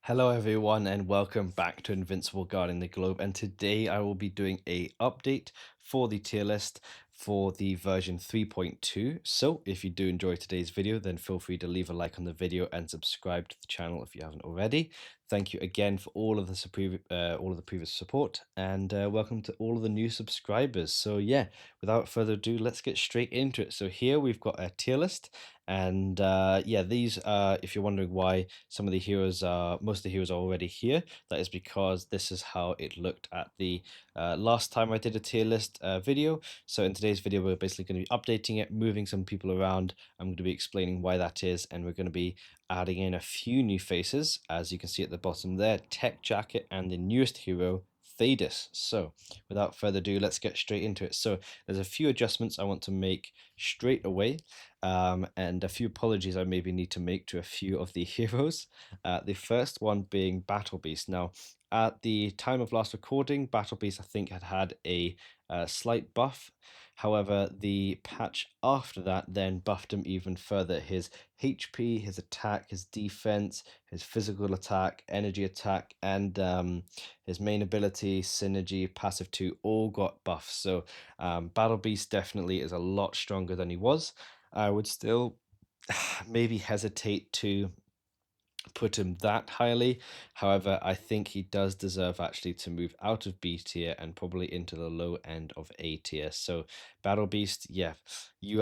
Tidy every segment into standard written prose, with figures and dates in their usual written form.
Hello everyone and welcome back to Invincible Guarding the Globe, and today I will be doing a update for the tier list for the version 3.2. So if you do enjoy today's video, then feel free to leave a like on the video and subscribe to the channel if you haven't already. Thank you again for all of the previous support, and welcome to all of the new subscribers. So yeah, without further ado, let's get straight into it. So here we've got a tier list, and yeah, these if you're wondering why some of the heroes are most of the heroes are already here, that is because this is how it looked at the last time I did a tier list video. So in today's video, we're basically going to be updating it, moving some people around. I'm going to be explaining why that is, and we're going to be adding in a few new faces, as you can see at the bottom there: Tech Jacket and the newest hero, Thadis. So without further ado, let's get straight into it. So there's a few adjustments I want to make straight away, and a few apologies I maybe need to make to a few of the heroes. The first one being Battle Beast. Now, at the time of last recording, Battle Beast I think had a slight buff. However, the patch after that then buffed him even further. His HP, his attack, his defense, his physical attack, energy attack, and his main ability, synergy, passive 2, all got buffs. So Battle Beast definitely is a lot stronger than he was. I would still maybe hesitate to put him that highly. However, I think he does deserve actually to move out of B tier and probably into the low end of A tier. So Battle Beast, yeah, you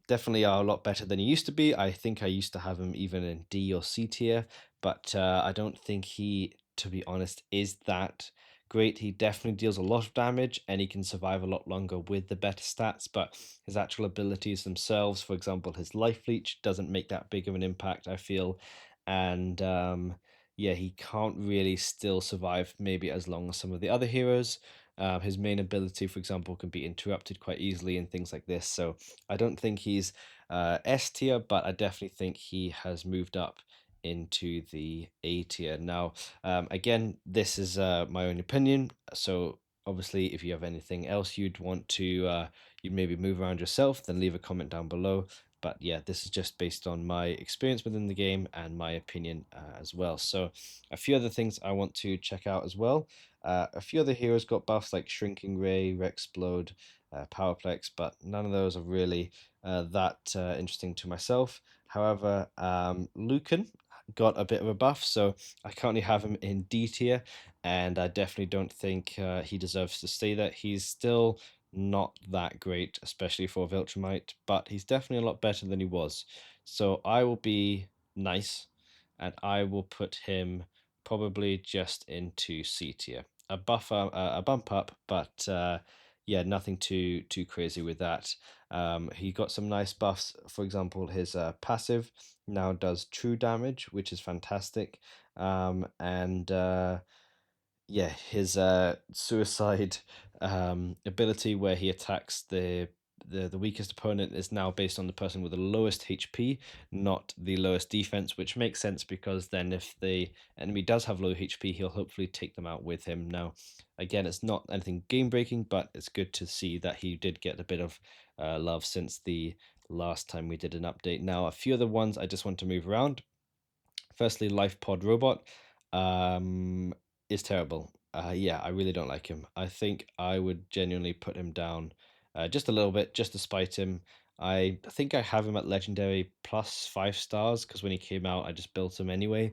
definitely are a lot better than you used to be. I think I used to have him even in D or C tier, but I don't think he, to be honest, is that great. He definitely deals a lot of damage and he can survive a lot longer with the better stats, but his actual abilities themselves, for example, his life leech, doesn't make that big of an impact, I feel. And yeah, he can't really still survive maybe as long as some of the other heroes. His main ability, for example, can be interrupted quite easily and things like this. So I don't think he's S tier, but I definitely think he has moved up into the A tier. Now, again, this is my own opinion. So obviously, if you have anything else you'd want to you'd maybe move around yourself, then leave a comment down below. But yeah, this is just based on my experience within the game and my opinion as well. So a few other things I want to check out as well. A few other heroes got buffs like Shrinking Ray, Rexplode, Powerplex, but none of those are really that interesting to myself. However, Lucan got a bit of a buff, so I currently have him in D tier, and I definitely don't think he deserves to stay there. He's still not that great, especially for Viltrumite, but he's definitely a lot better than he was. So I will be nice, and I will put him probably just into C tier. A bump up, but yeah, nothing too crazy with that. He got some nice buffs. For example, his passive now does true damage, which is fantastic. And yeah, his suicide ability, where he attacks the weakest opponent, is now based on the person with the lowest HP, not the lowest defense, which makes sense because then if the enemy does have low HP, he'll hopefully take them out with him. Now, again, it's not anything game breaking, but it's good to see that he did get a bit of love since the last time we did an update. Now, a few other ones I just want to move around. Firstly, Life Pod Robot is terrible. Yeah, I really don't like him. I think I would genuinely put him down just a little bit, just to spite him. I think I have him at Legendary plus 5 stars because when he came out, I just built him anyway.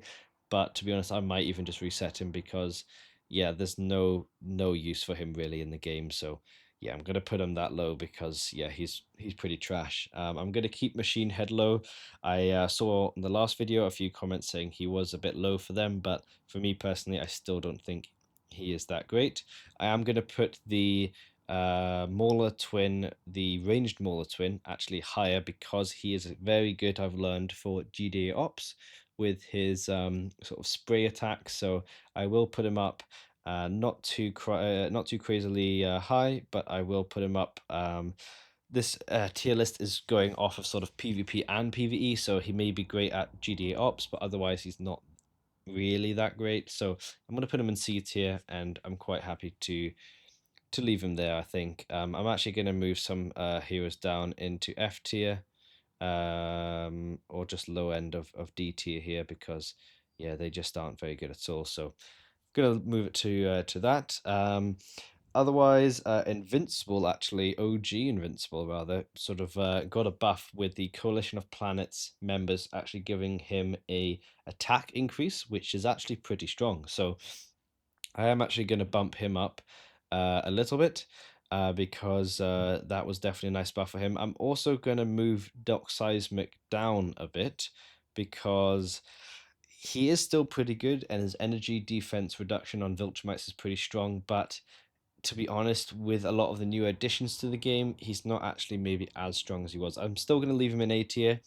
But to be honest, I might even just reset him because, yeah, there's no use for him really in the game. So yeah, I'm gonna put him that low because yeah, he's pretty trash. I'm gonna keep Machine Head low. I saw in the last video a few comments saying he was a bit low for them, but for me personally, I still don't think he is that great. I am going to put the Mauler Twin, the ranged Mauler Twin, actually higher because he is very good, I've learned, for GDA ops with his sort of spray attack. So I will put him up. Not too crazily high, but I will put him up. This tier list is going off of sort of PvP and PvE, so he may be great at GDA ops, but otherwise he's not really that great. So I'm going to put him in C tier, and I'm quite happy to leave him there. I think I'm actually going to move some heroes down into F tier, or just low end of D tier here, because yeah, they just aren't very good at all. So gonna move it to that. Otherwise, Invincible, actually, OG Invincible rather, sort of got a buff with the Coalition of Planets members actually giving him a attack increase, which is actually pretty strong. So I am actually going to bump him up a little bit because that was definitely a nice buff for him. I'm also going to move Doc Seismic down a bit because he is still pretty good and his energy defense reduction on Viltrumites is pretty strong, but to be honest, with a lot of the new additions to the game, he's not actually maybe as strong as he was. I'm still going to leave him in A tier,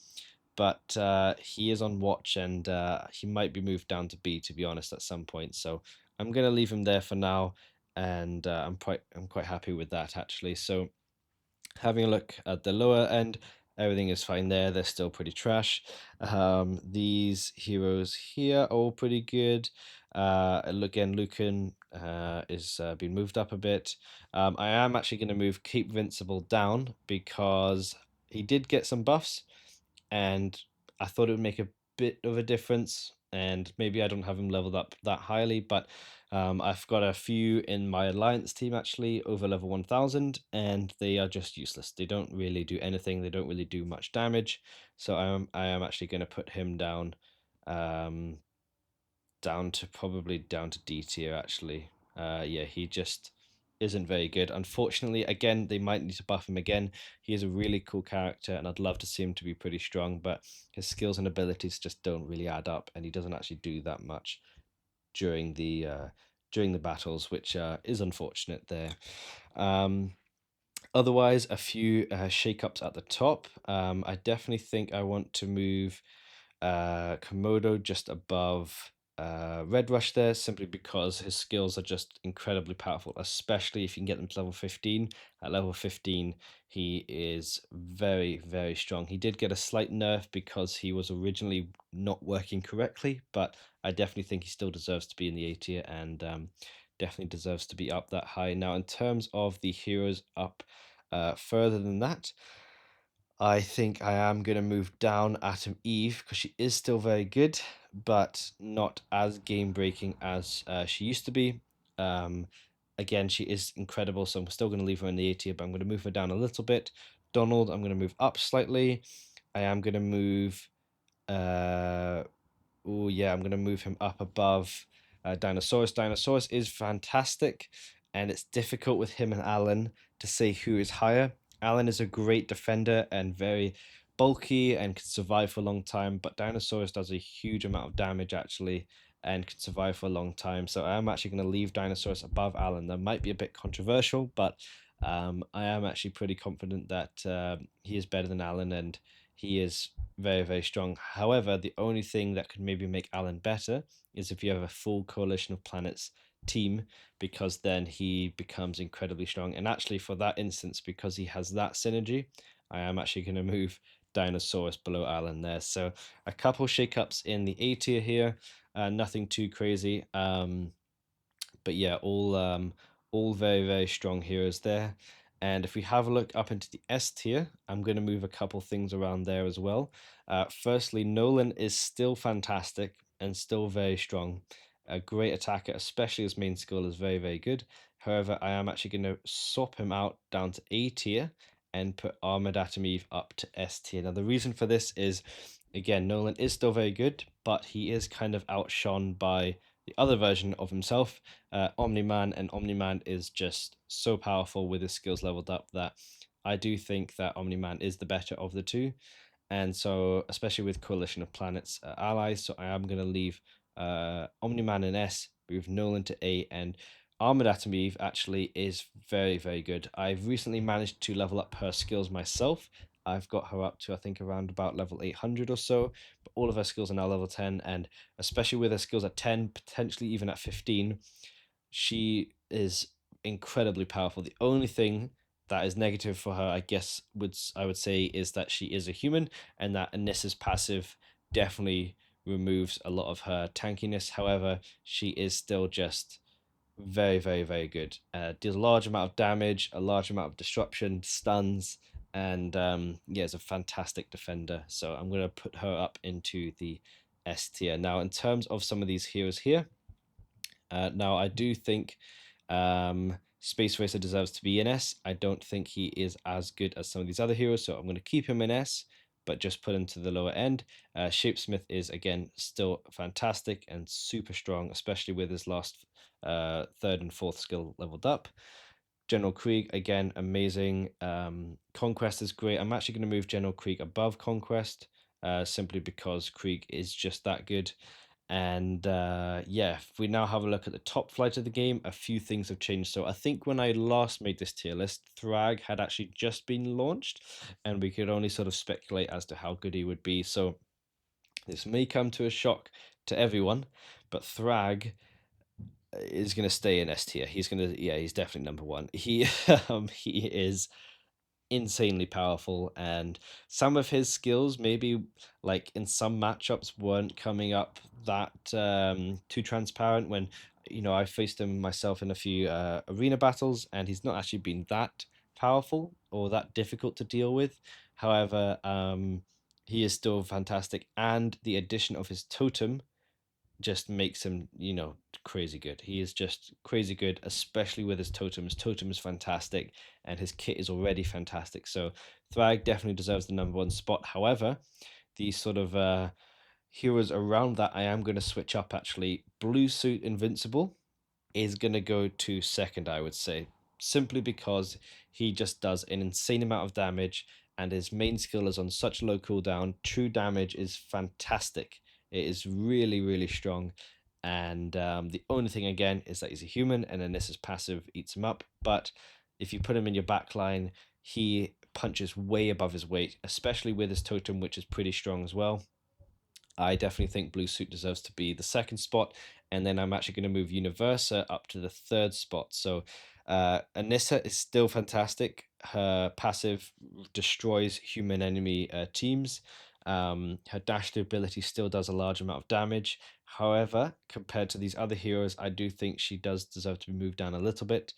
but he is on watch and he might be moved down to B, to be honest, at some point. So I'm going to leave him there for now, and I'm quite happy with that actually. So having a look at the lower end, everything is fine there. They're still pretty trash. These heroes here are all pretty good. Again, Lucan is being moved up a bit. I am actually going to move Keep Invincible down because he did get some buffs, and I thought it would make a bit of a difference. And maybe I don't have him leveled up that highly, but I've got a few in my alliance team actually over level 1000, and they are just useless. They don't really do anything. They don't really do much damage. So I am actually going to put him down, um, down to D tier actually. Yeah, he just isn't very good. Unfortunately, again, they might need to buff him again. He is a really cool character, and I'd love to see him to be pretty strong, but his skills and abilities just don't really add up, and he doesn't actually do that much during the battles, which is unfortunate there. Otherwise, a few shakeups at the top. I definitely think I want to move Komodo just above Red Rush there, simply because his skills are just incredibly powerful, especially if you can get them to level 15. At level 15, he is very, very strong. He did get a slight nerf because he was originally not working correctly, but I definitely think he still deserves to be in the A tier and definitely deserves to be up that high. Now, in terms of the heroes up further than that, I think I am going to move down Atom Eve because she is still very good, but not as game breaking as she used to be. Um, Again, she is incredible, so I'm still going to leave her in the A tier, but I'm going to move her down a little bit. Donald, I'm going to move up slightly. I am going to move uh, oh yeah, I'm gonna move him up above Dinosaurus. Dinosaurus is fantastic, and it's difficult with him and Alan to say who is higher. Alan is a great defender and very bulky and can survive for a long time, but Dinosaurus does a huge amount of damage actually and can survive for a long time. So I am actually going to leave Dinosaurus above Alan. That might be a bit controversial, but I am actually pretty confident that he is better than Alan and he is very, very strong. However, the only thing that could maybe make Alan better is if you have a full Coalition of Planets team, because then he becomes incredibly strong. And actually, for that instance, because he has that synergy, I am actually going to move Dinosaurus below Alan there. So a couple shakeups in the A tier here, nothing too crazy. But yeah, all very, very strong heroes there. And if we have a look up into the S tier, I'm going to move a couple things around there as well. Firstly, Nolan is still fantastic and still very strong. A great attacker, especially his main skill is very, very good. However, I am actually going to swap him out down to A tier and put Armored Atom Eve up to S tier. Now, the reason for this is, again, Nolan is still very good, but he is kind of outshone by the other version of himself, Omni-Man, and Omni-Man is just so powerful with his skills leveled up that I do think that Omni-Man is the better of the two. And so, especially with Coalition of Planets allies, so I am going to leave Omni-Man in S, move Nolan to A, and Armored Atom Eve actually is very, very good. I've recently managed to level up her skills myself. I've got her up to, I think, around about level 800 or so, but all of her skills are now level 10, and especially with her skills at 10, potentially even at 15, she is incredibly powerful. The only thing that is negative for her, I guess, I would say, is that she is a human, and that Anissa's passive definitely removes a lot of her tankiness. However, she is still just very, very, very good. Deals a large amount of damage, a large amount of disruption, stuns, and yeah, is a fantastic defender. So I'm going to put her up into the S tier. Now, in terms of some of these heroes here, now I do think Space Racer deserves to be in S. I don't think he is as good as some of these other heroes, so I'm going to keep him in S, but just put him to the lower end. Shapesmith is, again, still fantastic and super strong, especially with his last third and fourth skill leveled up. General Krieg, again, amazing. Conquest is great. I'm actually going to move General Krieg above Conquest, simply because Krieg is just that good. And yeah, if we now have a look at the top flight of the game, a few things have changed. So I think when I last made this tier list, Thrag had actually just been launched, and we could only sort of speculate as to how good he would be. So this may come to a shock to everyone, but Thrag is going to stay in S tier. He's going to, yeah, he's definitely number one. He is insanely powerful, and some of his skills maybe like in some matchups weren't coming up that too transparent. When I faced him myself in a few arena battles, and he's not actually been that powerful or that difficult to deal with. However, he is still fantastic, and the addition of his totem just makes him, crazy good. He is just crazy good, especially with his totem. His totem is fantastic, and his kit is already fantastic. So Thrag definitely deserves the number one spot. However, these sort of heroes around that, I am going to switch up actually. Blue Suit Invincible is going to go to second, I would say, simply because he just does an insane amount of damage, and his main skill is on such low cooldown. True damage is fantastic. It is really, really strong. And the only thing, again, is that he's a human, and then this is passive eats him up. But if you put him in your backline, he punches way above his weight, especially with his totem, which is pretty strong as well. I definitely think Blue Suit deserves to be the second spot, and then I'm actually going to move Universa up to the third spot. So Anissa is still fantastic. Her passive destroys human enemy teams. Her dash ability still does a large amount of damage. However, compared to these other heroes, I do think she does deserve to be moved down a little bit,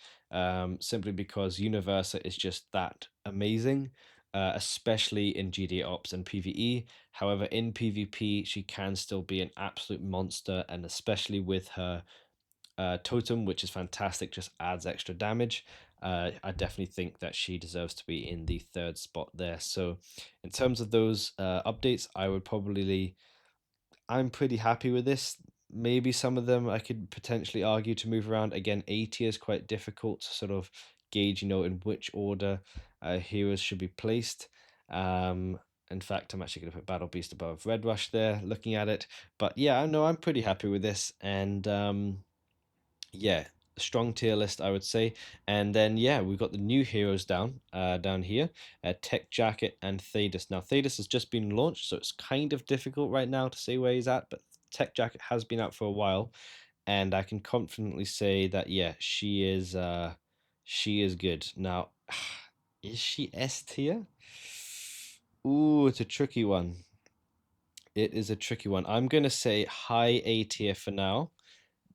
simply because Universa is just that amazing, especially in GD Ops and PvE. However, in PvP, she can still be an absolute monster, and especially with her totem, which is fantastic, just adds extra damage. I definitely think that she deserves to be in the third spot there. So, in terms of those updates, I'm pretty happy with this. Maybe some of them I could potentially argue to move around. Again, A tier is quite difficult to sort of gauge, in which order heroes should be placed. Um, in fact, I'm actually going to put Battle Beast above Red Rush there, looking at it. But yeah, I know I'm pretty happy with this. And yeah, strong tier list, I would say. And then yeah, we've got the new heroes down here, Tech Jacket and Thaddeus. Now Thaddeus has just been launched, so it's kind of difficult right now to say where he's at, but Tech Jacket has been out for a while, and I can confidently say that yeah, she is good. Now is she S tier? Ooh, it's a tricky one. It is a tricky one. I'm gonna say high A tier for now,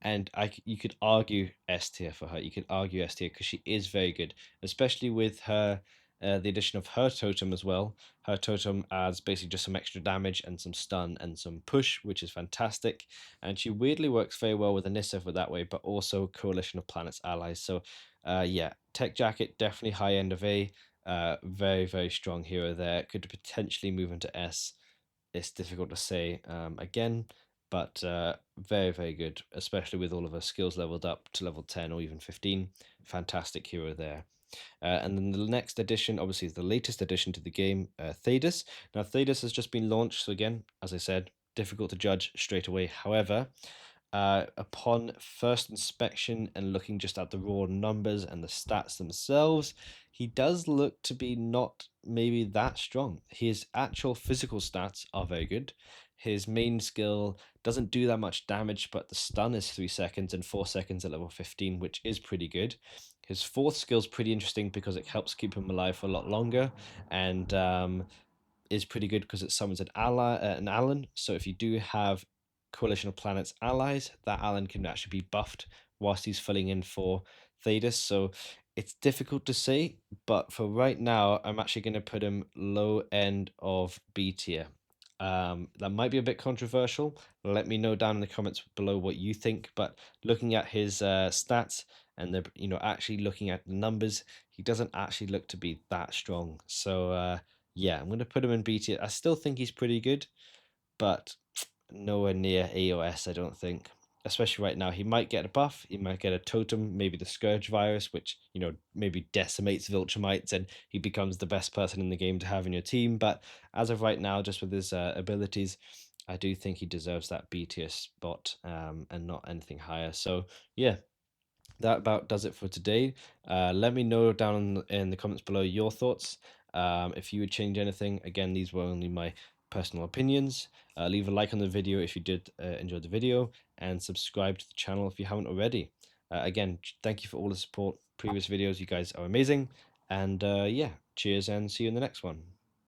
and you could argue S tier for her. You could argue S tier because she is very good, especially with her the addition of her totem as well. Her totem adds basically just some extra damage and some stun and some push, which is fantastic. And she weirdly works very well with Anissa for that way, but also Coalition of Planets allies. So yeah, Tech Jacket definitely high end of A. Very, very strong hero there. Could potentially move into S. It's difficult to say again, but very, very good, especially with all of her skills leveled up to level 10 or even 15. Fantastic hero there. And then the next addition, obviously, is the latest addition to the game, Thaddeus. Now, Thaddeus has just been launched, so again, as I said, difficult to judge straight away. However, upon first inspection and looking just at the raw numbers and the stats themselves, he does look to be not maybe that strong. His actual physical stats are very good. His main skill doesn't do that much damage, but the stun is 3 seconds and 4 seconds at level 15, which is pretty good. His fourth skill is pretty interesting because it helps keep him alive for a lot longer, and is pretty good because it summons an ally, an Allen. So if you do have Coalition of Planets allies, that Allen can actually be buffed whilst he's filling in for Thaddeus. So it's difficult to say, but for right now, I'm actually going to put him low end of B tier. That might be a bit controversial. Let me know down in the comments below what you think. But looking at his stats and the actually looking at the numbers, he doesn't actually look to be that strong. So yeah, I'm going to put him in B tier. I still think he's pretty good, but nowhere near AOS, I don't think. Especially right now, he might get a buff, he might get a totem, maybe the Scourge virus, which maybe decimates Viltrumites, and he becomes the best person in the game to have in your team. But as of right now, just with his abilities, I do think he deserves that B tier spot, and not anything higher. So yeah, that about does it for today. Let me know down in the comments below your thoughts. If you would change anything. Again, these were only my personal opinions. Leave a like on the video if you did enjoy the video, and subscribe to the channel if you haven't already. Again, thank you for all the support. Previous videos, you guys are amazing. And yeah, cheers and see you in the next one.